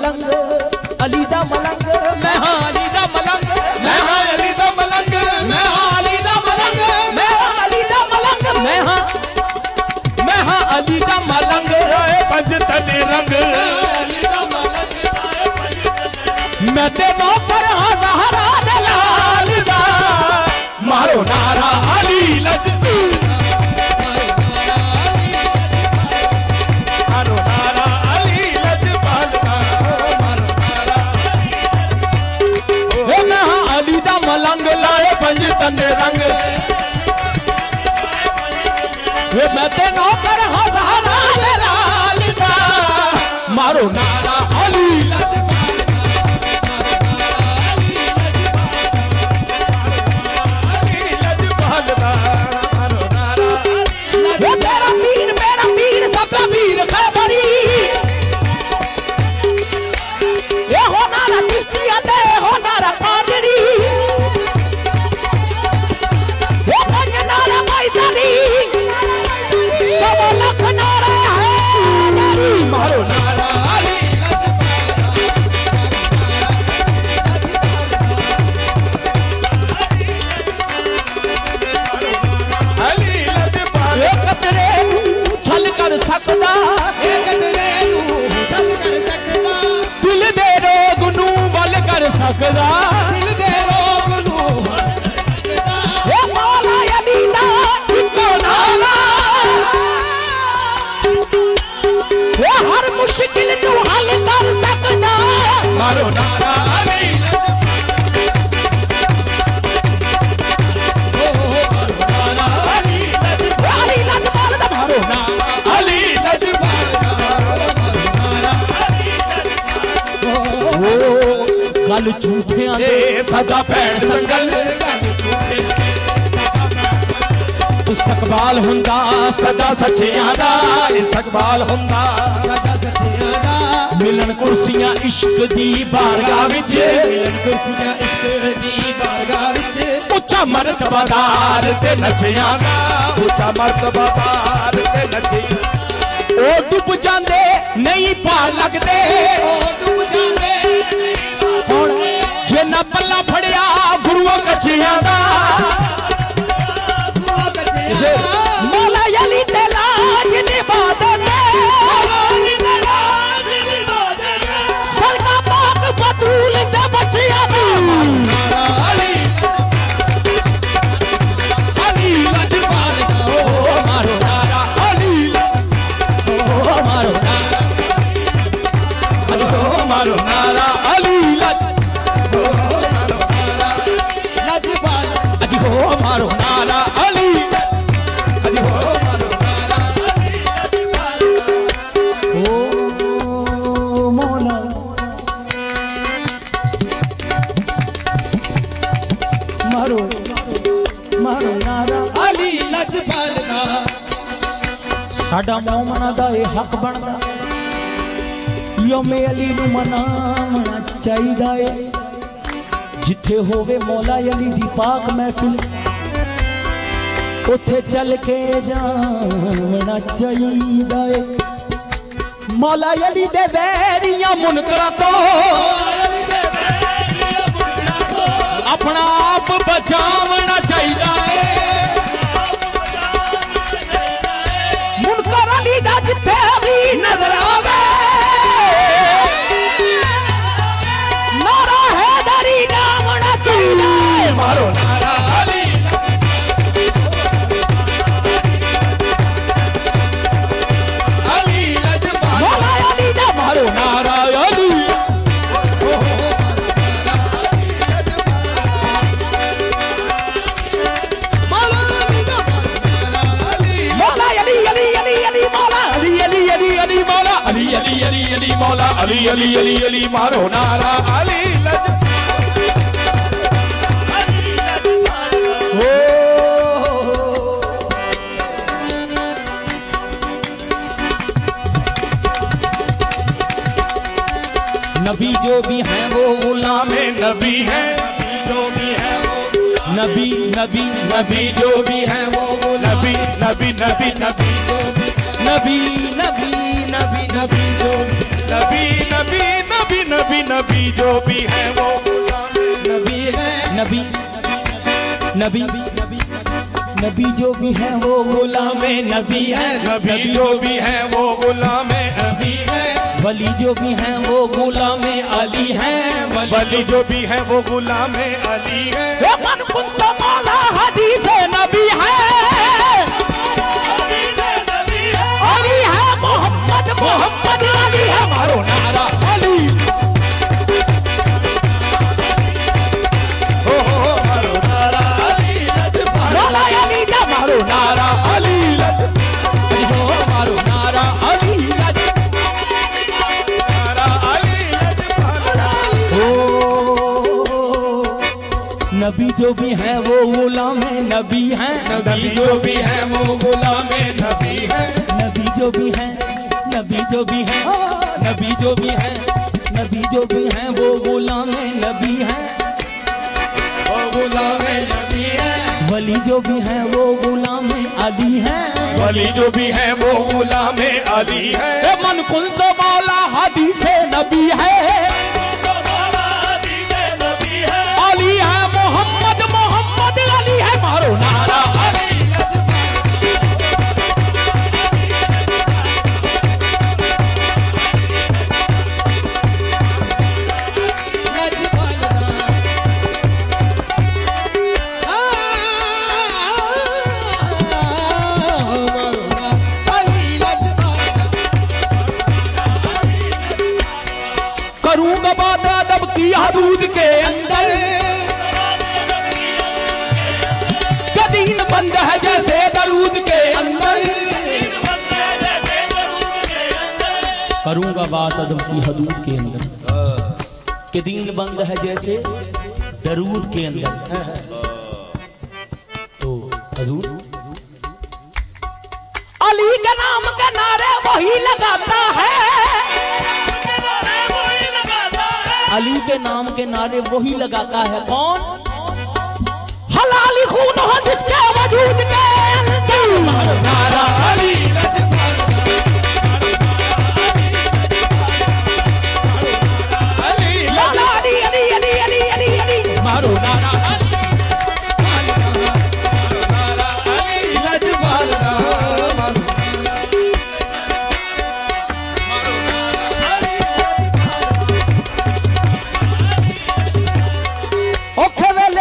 मलंग, अली दा मलंग, मैं हां अली दा मलंग, मैं हां अली दा मलंग, मैं हां अली दा मलंग, मैं हां अली दा मलंग, मैं हां अली दा मलंग, आए पंज तने रंग, अली दा मलंग, आए पंज तने, मैं ते नौकर हां ज़हरा दे लाल दा, मारो नारा अली लजपत, मलंग लाए पंज तने रंग, मैं ते नौकर हां ज़हरा दे लाल दा, मारो नारा अली लजपत, अली लजपत दा, मारो नारा मेरा पीर सबका पीर खैबरी, ये हो नारा चिश्ती दे हो नारा कादरी, सब लख नारा है मारो नारा अली लजपत, एक तेरे छल कर सकदा, एक तेरे छल कर सकदा, दिल दे रोग नू वल कर सकदा, दिल दे रोग नू वल कर सकदा, ए मौला अली दा इको नारा, वो हर मुश्किल नू हल कर सकदा, मारो नारा अली लजपत, मारो नारा अली लजपत, गल झूठियां दे सजा भैन संगल, इस्तकबाल हुंदा सदा सच्चियां दा, इस्तकबाल हुंदा सदा सच्चियां दा, मिलन कुर्सियां इश्क दी बारगाह विच, मिलन कुर्सियां इश्क दी बारगाह विच, उच्चा मर्तबादार ते नचियां दा, उच्चा मर्तबादार ते नचियां, ओ डुब जांदे नहीं पा लगदे, ओ डुब जांदे हुण जे ना पल्ला फड़िया गुरुओं कच्चियां दा, मौला अली ते लाज निभादे, सड़का पाक बतूल दे बच्चियां दा, अली लजपत, ओ मारो नारा अली, ओ मारो नारा अली, ओ मारो नारा अली लजपत, ओ मारो नारा लजपत, अजी हो मारो नारा अली, साडा मोमना दा ये हक बनदा, योमे अली नू मनावना चाहिदा है, जिथे होवे मौला अली दी पाक महफिल, उथे चल के जावना चाहिदा है, मौला अली दे बैरियां मुनकरां तो अपना आप बचावना चाहिदा है, मुनकर अली दा जिथे भी नजर आवे, नारा हैदरी नावना चाहिदा है, मारो नारा अली, अली लजपत, मौला अली दा मारो नारा अली, अली अली अली अली मौला अली अली अली अली मारो नारा अली नबी जो भी हैं वो गुलाम नबी हैं, जो भी हैं वो नबी नबी नबी जो भी हैं वो नबी नबी नबी नबी नबी नबी नबी नबी जो नबी नबी नबी नबी नबी जो भी है वो नबी है। नबी नबी नबी जो भी है वो गुलाम नबी है। नबी जो भी है वो गुलाम नबी है। वली जो भी है वो गुलाम अली है। वली जो भी है वो गुलाम अली है। मन कुंत मौला हदीस नबी है। अली है मोहम्मद मोहम्मद अली है मारो नारा अली। मारो नारा अली लज मारो नारा अली लज नारा अली लज। ओ नबी जो भी है वो गुलाम नबी है। नबी जो भी है वो गुलाम नबी है। नबी जो भी है नबी जो भी है नबी जो भी है नबी जो भी है वो गुलाम नबी है। वो गुलाम नबी है। वली जो भी है वो गुलाम अली है। वली जो भी है वो गुलाम अली है। मन कुल तो मौला हदीस नबी है। अली है मोहम्मद मोहम्मद अली है मारो नारा अली। करूंगा बात अदब की हदूद के अंदर। दीन बंद है जैसे दरूद के अंदर। करूंगा बात अदब की हदूद के अंदर कि दीन बंद है जैसे दरूद के अंदर। तो हजूर अली के नाम के नारे वही लगाता है। अली के नाम के नारे वही लगाता है कौन? हलाली खून हो जिसके वजूद के अंदर। नारा अली अली अली अली अली अली अली मारो नारा अली लजपाल।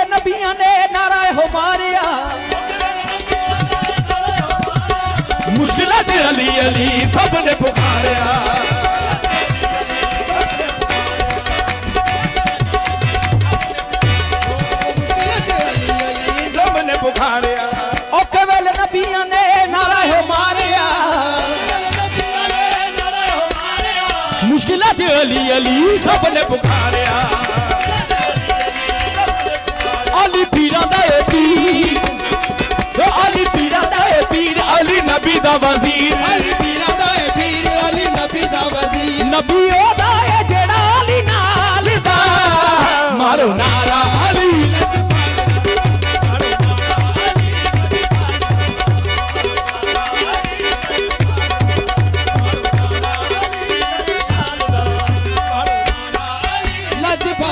नबिया ने नारा हो मारिया मुश्किल से अली अली सबने पुकारिया। सबने पुकारिया औखे वेले नबिया ने नारा हो मारिया मुश्किल से अली अली सबने पुकारिया। अली पीरा दा पीर अली पीरा दा पीर अली नबी दा वजीर। अली पीरा दा पीर अली नबी दा वजीर। नबी ओदा है जेड़ा अली नाल दा मारो नारा अली।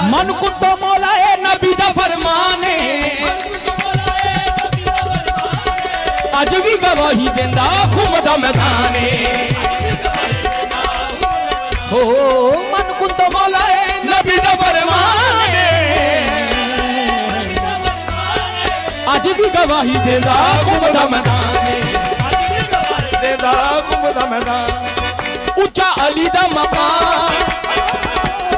मन को तो मौला है नबी दा फरमाने अज भी गवाही देंदा खुम दा मैदाने। हो मन को तो मौला है नबी दा फरमाने अज भी गवाही देंदा खुम दा मैदाने। देंदा खुम दा मैदान। ऊंचा अली दा मकाम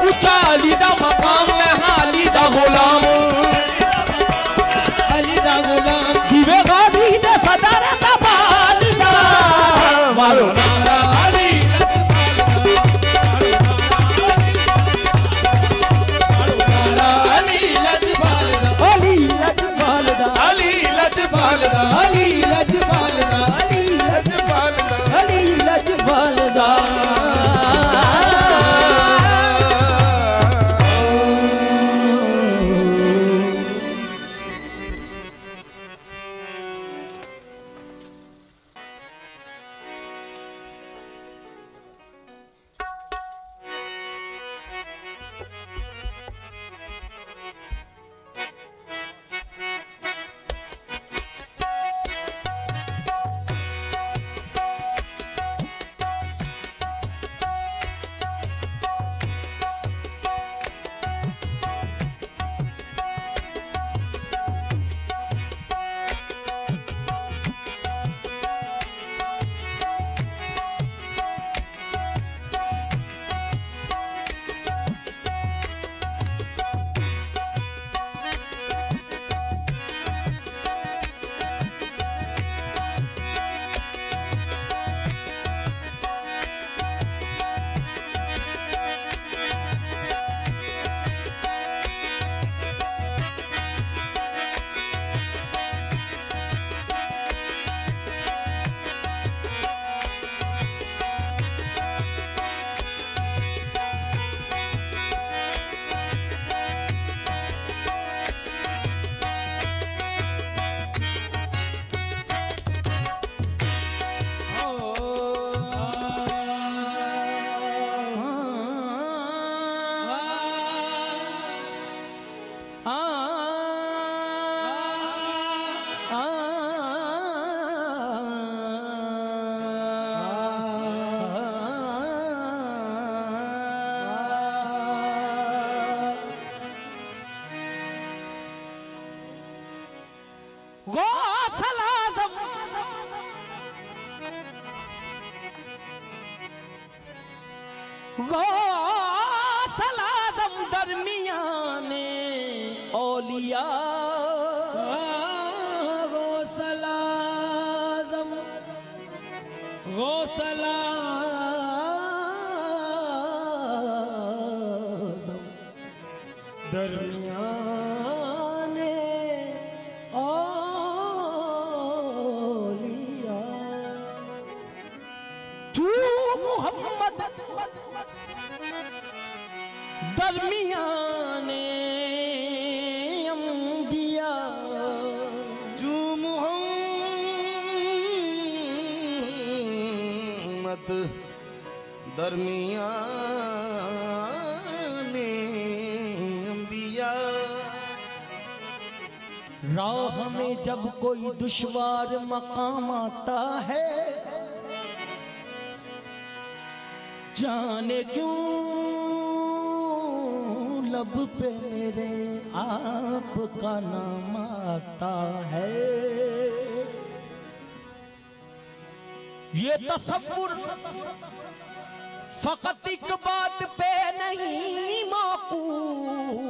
ऊंचा अली दा मकाम मैं अली दा गुलाम। अली दा गुलाम दिवे गादी दे सदर दा बालिया मारो नारा अली। अली लजपाल अली लजपाल अली लजपाल अली लजपाल अली लजपाल अली लजपाल। गौसल आज़म दरमियाने औलिया, गौसल आज़म, गौसल आज़म दरमियाने औलिया। तू मोहम्मद दरमियाने अंबिया, जो मोहम्मद दरमियाने अंबिया। राह में जब कोई दुश्वार मकाम आता है, जाने क्यों लब पे मेरे आपका नाम आता है। ये तसव्वुर फकत एक बात पे नहीं मौकूफ,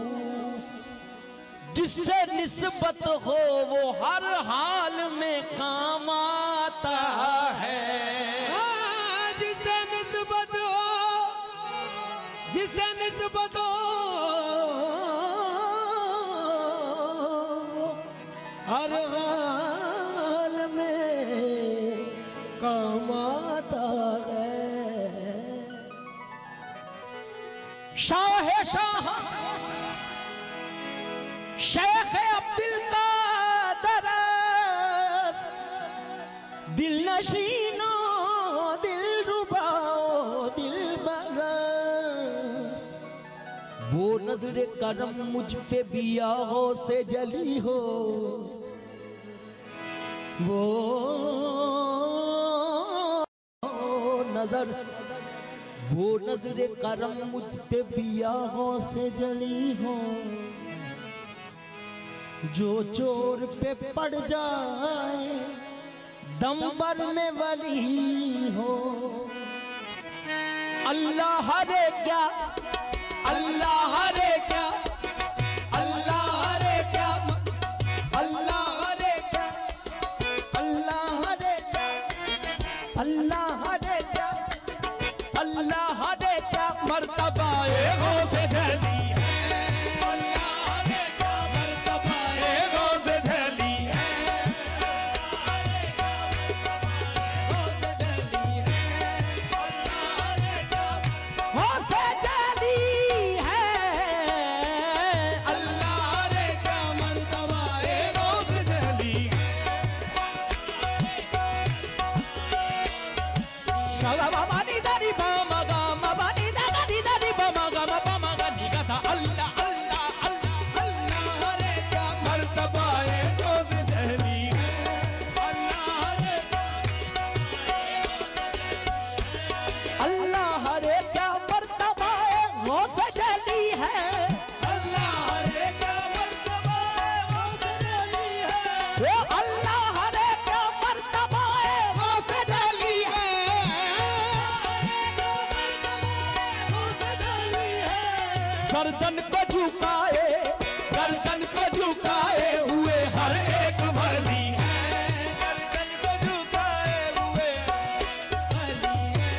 जिससे निस्बत हो वो हर हाल में काम आता है। जिससे निस्बत हो, जिससे निस्बत हो हर हाल में काम आता है। शाह शाह शेख अब्दुल कादर दिल नशीनो दिल रुबाओ दिल बरस, वो नजरे करम मुझ पे भी आहो से जली हो, वो नजर, वो नजरे करम मुझ पे भी आहो से जली हो, जो चोर पे पड़ जाए दम पर में वली हो। अल्लाह रे क्या, अल्लाह रे क्या, अल्लाह रे क्या, अल्लाह रे क्या, अल्लाह रे क्या, अल्लाह रे क्या, अल्लाह रे क्या मर्तबा एगो से जली है। गर्दन को झुकाए, गर्दन को झुकाए हुए हर एक वली है, गर्दन को झुकाए हुए वली है,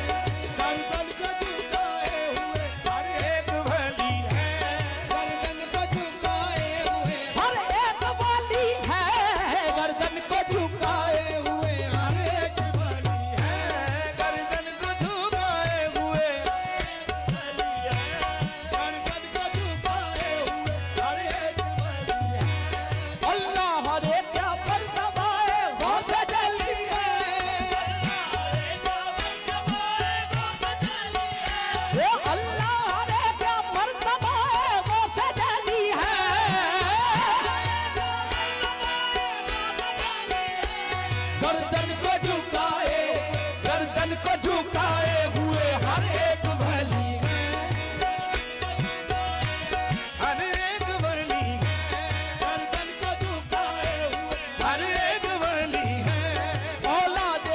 गर्दन को झुकाए हुए हर एक वली है, गर्दन को झुकाए हुए हर एक वली है, गर्दन को झुकाए हुए हर एक वली है, गर्दन को झुकाए हुए औलाद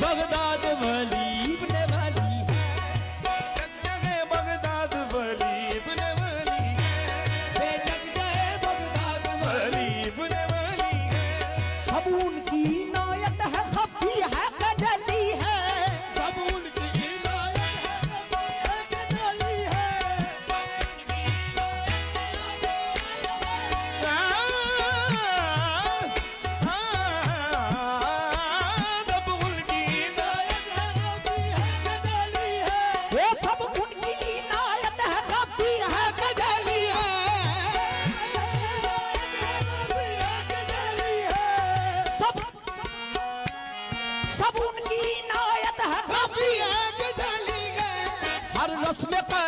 बगदाद वली इब्ने वली जगह बगदाद वली इब्ने वली जगह बगदाद वली इब्ने वली सब उनकी इनायत है खफी है कजली है सब उनकी इनायत है कजली है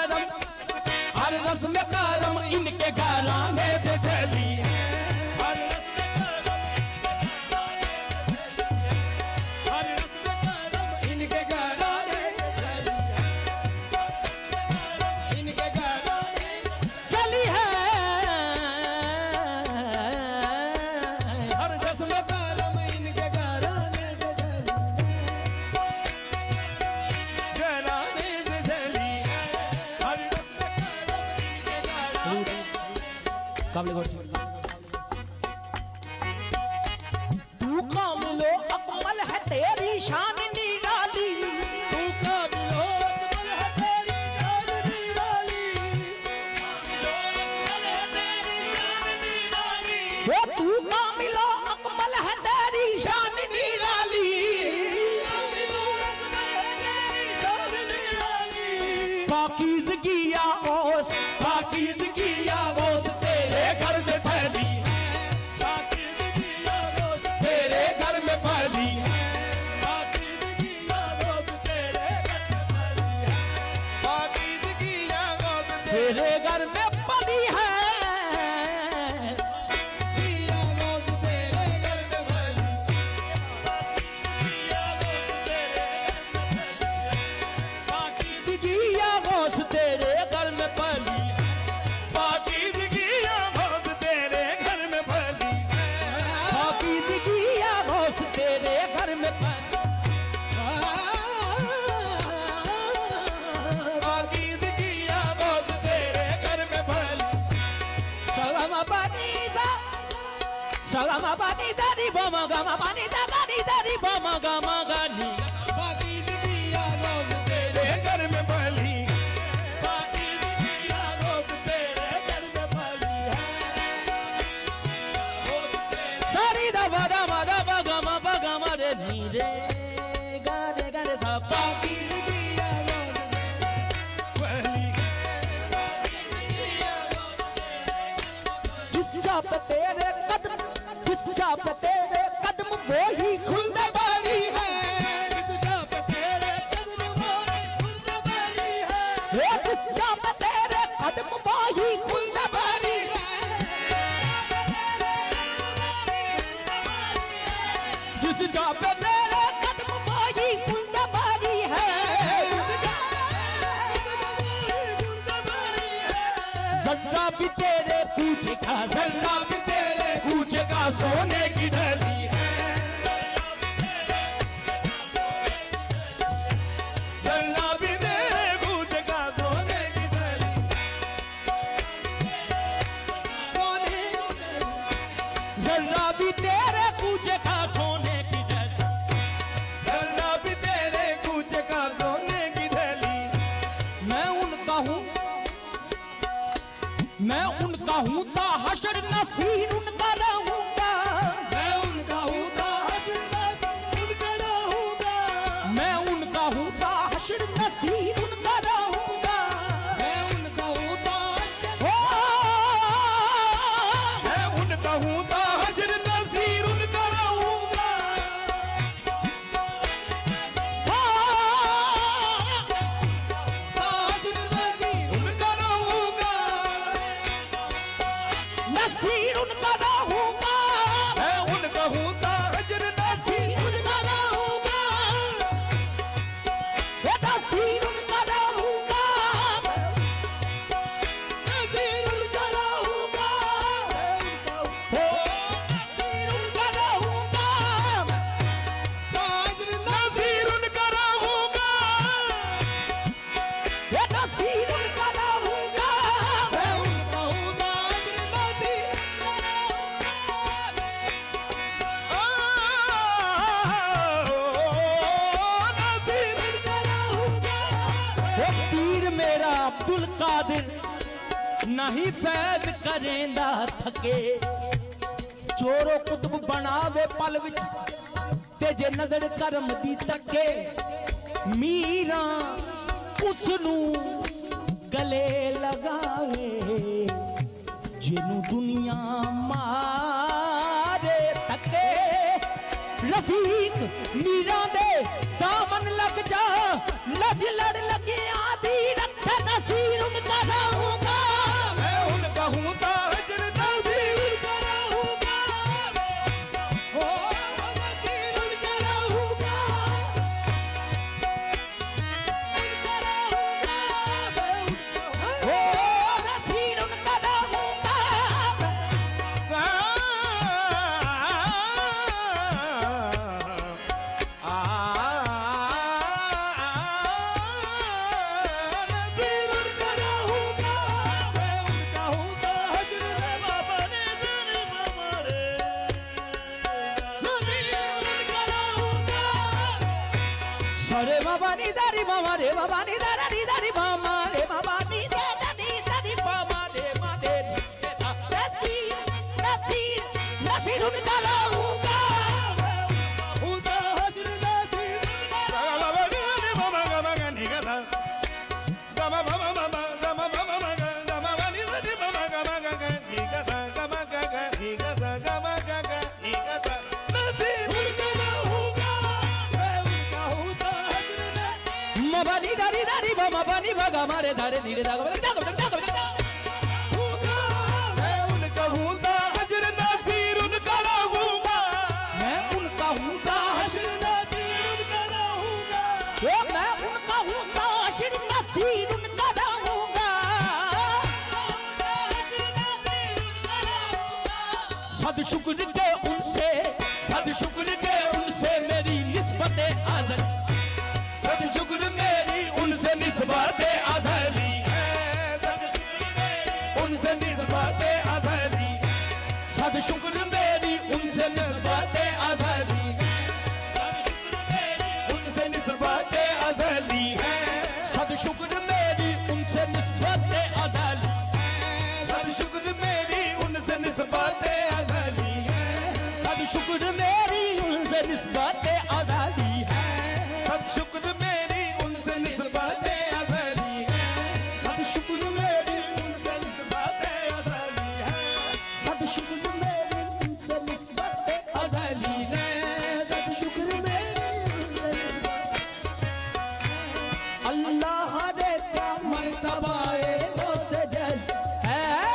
हर रस्म करम इनके घराने से चली है हर रस्म करम इनके घराने से चली है इनके घराने चली है हर रस्म करम इनके घराने से चली घराने से चली हर रस्म करम इनके घराने काबिल गौर तू कामिलो अकमल है तेरी शान निराली तू काबिलो अकमल है तेरी शान निराली वो तू कामिलो अकमल है तेरी शान निराली पाकीज़गी या गौस तेरे घर से चली है तेरे घर में पली है तेरे घर में पली है तेरे घर में पली पाकीज़गी या गौस तेरे घर में पली पाकीज़गी या गौस तेरे घर में पली पाकीज़गी या गौस तेरे घर में पली सलाम पानी दारी बमा गमा पानी दारी दारी बमा गमा गानी पाकीज़गी या गौस तेरे घर में पली बगमा रे नीरे गारे गारे सा पाकीज़गी या गौस पली जिस जहाँ पे तेरे कदम वो ही खुलने वाली है जिस जहाँ पे तेरे कदम वो ही खुलने वाली है जिस जहाँ पे तेरे कदम वो ही खुलने वाली है जिस जहाँ पे तेरे कदम वो ही खुलने वाली है जर्रा भी तेरे पूछेगा जर्रा भी तेरे पूछेगा सोने की ढली है जर्रा भी तेरे पूछेगा सोने की ढली जर्रा भी तेरे पूछेगा सोने की ढली जर्रा भी तेरे पूछेगा सोने की ढली मैं उनका हूँ ता हशर नसीर उनका रहूंगा मैं उनका अब्दुल कादिर नहीं फैद करेंदा थके चोरो कुतुब बनावे पल विच ते जे नजर करम दी तके मीरा उसनू गले लगावे जिनू दुनिया मारे तके रफीक मीरा दे दामन लग जा लज लड़ लगे आदि रख नसीर उनका रहूंगा मैं उनका हूँ ताजर नज़ीर उनका रहूंगा हो नज़ीर उनका रहूंगा उनका रहूंगा ओ नसीर उनका रहूंगा नज़ीर उनका रहूंगा मैं उनका हूँ ताजर बाबा ने जाने हमारे नज़ीर उनका रहूंगा सरे बाबा नी दारी मामा रे बाबा नी दारी दारी मामा रे बाबा नी दारी मामा रे मादे नसीर नसीर नसीर उनका रहूंगा हूँ ताजर नज़ीर उनका रहूंगा मैं उनका हूँ ताजर नज़ीर मामा नी दारी मामा बनी भगा मारे धारे नीरे दागा मैं उनका हूँ ताजर नज़ीर उनका रहूंगा मैं उनका हूँ ताशिर नज़ीर उनका रहूंगा ओ मैं उनका हूँ ताशिर नसीर उनका रहूंगा सद शुक्र के उनसे मेरी निस्बत आज़र सद शुक्र मेरी उनसे निस्बत आज़री है उनसे निस्बत आज़री सद शुक्र मेरी उनसे निस्बत आज़री उनसे निस्बत आज़री है सद शुक्र मेरी उनसे निस्बत आज़री सद शुक्र मेरी उनसे निस्बत आज़री है सद शुक्र मेरी उनसे निस्बत आज़री है सद शुक्र मेरी उनसे निस्बत आज़री है सद शुक्र मेरी उनसे निस्बत आज़री है सद शुक्र मेरी उनसे निस्बत आज़री है सद शुक्र मेरी उनसे निस्बत अल्लाह रे क्या मर्तबा है वो सजल है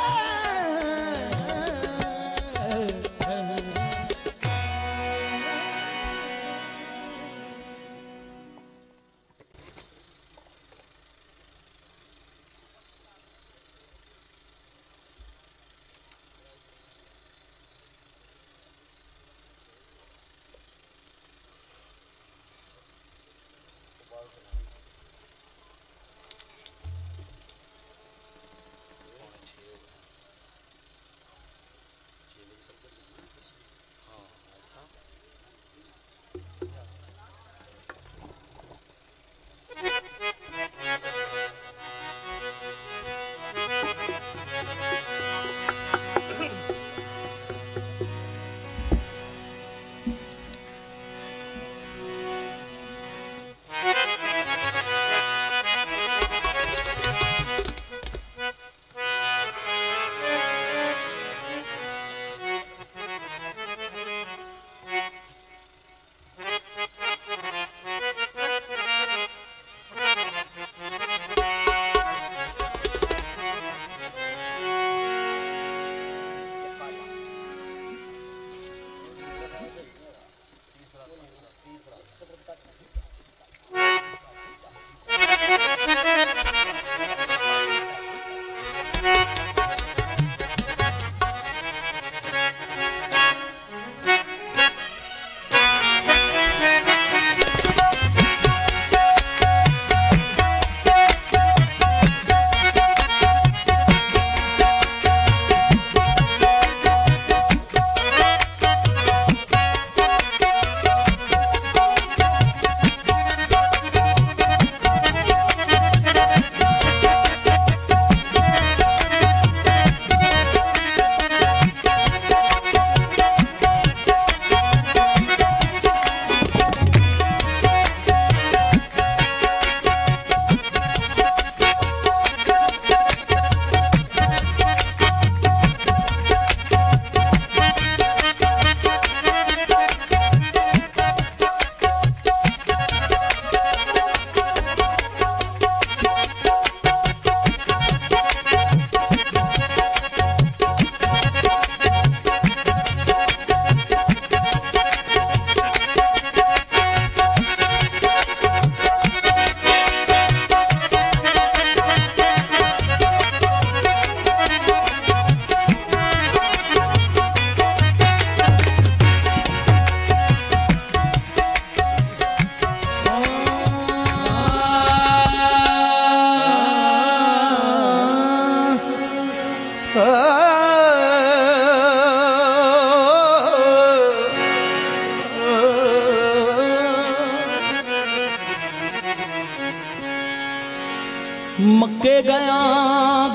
मक्के गया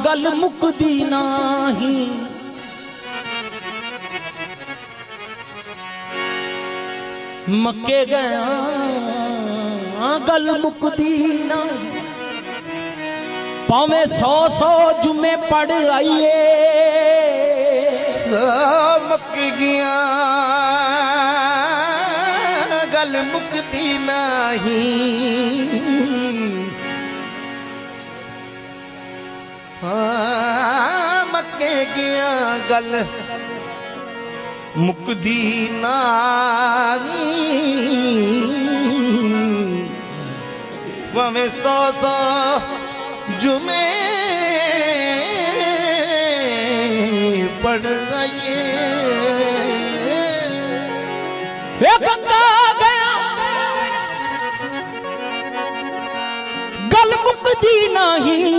गल मुकदी नाही, मक्के गया गल मुकदी नाही। पावे 100 जुमे पढ़ आइए, मक्के गया गल मुकदी नहीं। मक्के गया गल मुकदी नहीं। भावें 100 जुमे पढ़ आइए। गंगा गया गल मुकदी नहीं,